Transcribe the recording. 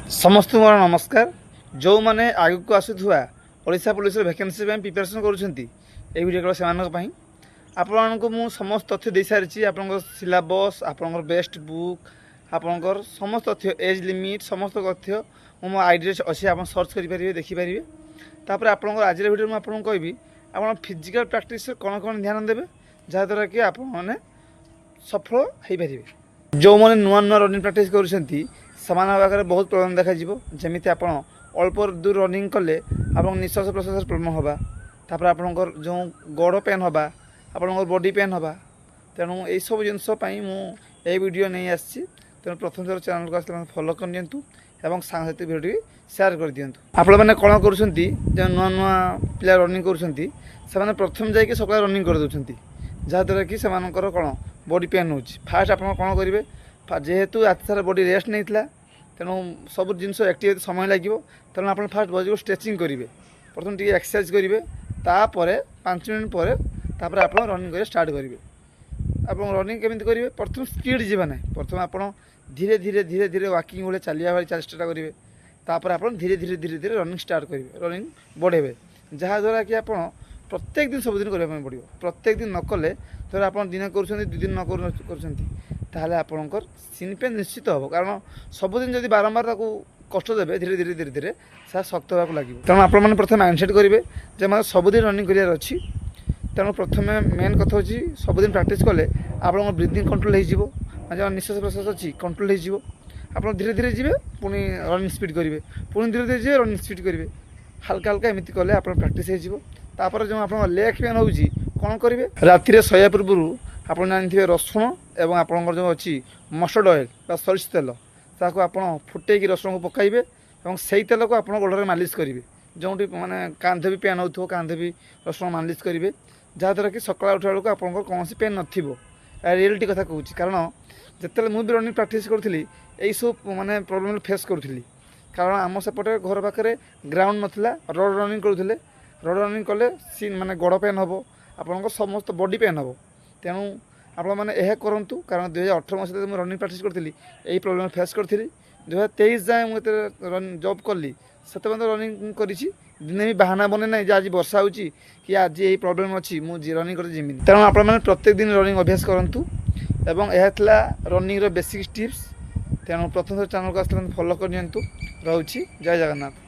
समस्त मोर नमस्कार। जो मैंने आग को आसुवा ओडिशा पुलिस वैकेंसी प्रिपेरेसन करुँच से आपण को मु समस्त तथ्य दे सारी आप सिलेबस आप बेस्ट बुक आपंकर समस्त तथ्य एज लिमिट समस्त तथ्य मो आईडी अच्छे आप सर्च करेंगे देखिपारे। तापर आप आज भिडियो में आपको कहबी आप फिजिकल प्रैक्टिस कौन कौन ध्यान देवे जहाँद्वारा कि आप सफल हो पारे। जो मैंने नुआ नुआ रनिंग प्रैक्टिस कर बहुत प्रॉब्लम देखा जमी आप अल्प दूर रनिंग कले आप निश्वास प्रश्वास प्रॉब्लम होगा तापर आपंकर जो गोड़ पेन होगा आपंकर बॉडी पेन होगा। तेणु यही सब जिनसपाई मुझे वीडियो नहीं आसी तेणु प्रथम थर चैनल को आसते फॉलो कर दिंतु और सांगसाथी भिडियो शेयर कर दिंतु। आपण मैंने कौन कर नुआ नुआ पिला रनिंग कर प्रथम जाकि सकाल रनिंग कर दौरान जहाँद्वारा कि कौन बॉडी पेन हो फास्ट आप कौन करेंगे जेहेतु रात सारा बॉडी रेस्ट नहीं था तेणु सब जिन एक्टिविटी समय लगे तेणु आप फास्ट बॉडी को स्ट्रेचिंग करेंगे प्रथम टी एक्सरसाइज करेंगे तापर 5 मिनट पर आप रनिंग कर स्टार्ट करेंगे। आप रनिंग केमी करेंगे प्रथम स्पीड जावा ना प्रथम आप धीरे धीरे धीरे धीरे वाकिंग भाई चलिया भाई चल स्टार्ट करेंगे तापर आप धीरे धीरे धीरे धीरे रनिंग स्टार्ट करेंगे रनिंग बढ़ेबे जहाँद्वारा कि आप प्रत्येक दिन सबुदिन करने पड़ो। प्रत्येक दिन न कले धर आप दिन कर दिन न कर आपंकर सिन पेन निश्चित हम कारण सबुदिन जब बारंबार कष्ट देवे धीरे धीरे धीरे धीरे से शक्त होगा लगे। तेणु आपने प्रथम माइंडसेट करेंगे जे मतलब सबुदिन रनिंग करार अच्छी। तेणु प्रथम मेन कथा हूँ सबुदिन प्रैक्टिस कले आप ब्रीथिंग कंट्रोल हो निश्वास प्रश्वास अच्छी कंट्रोल हो आप धीरे धीरे जी पुणी रनिंग स्पीड करेंगे पुणी धीरे धीरे जी रनिंग स्पीड करेंगे हल्का हल्का एमती कले आप प्रैक्टिस होपर जो आप लेग पेन हो कौन करेंगे राति शोया पूर्व आप जानते रसुण एवं आपंकर जो अच्छी मस्टर्ड ऑयल सरिष तेल ताको आप फुटे रसुण को पकाइबे और से तेल को आप गोड़े मालिश करेंगे जो माने कांध भी पेन हो कांध भी रसुण मालिश करेंगे जहाँद्वारा कि सकाल उठा बेलू आप कौन पेन नथिबो। रियलिटी कथा कहूँ कारण जिते मुझे रनिंग प्रैक्टिस करी यही सब माने प्रॉब्लम फेस करी कारण आम सेपटे घर पाखे ग्राउंड नाला रोड रनिंग करूँ रोड रनिंग कले सी माने गोड़ पेन हम आप समस्त बॉडी पेन हम। तेणु आप करूँ कारण 2018 मसीह मुझे रनिंग प्रैक्टिस करी यही प्रॉब्लम फेस करी 2023 जाए मुझे जॉब कली से रनिंग करी दिने भी बाहाना बने ना आज वर्षा हो कि आज यही प्रॉब्लम अच्छी मुझे रनिंग कर जिमी। तेणु आप प्रत्येक दिन रनिंग अभ्यास करूँ एवं यह रनिंग बेसिक टिप्स। तेणु प्रथम चैनल को आसते फॉलो कर दिंतु। रोची जय जगन्नाथ।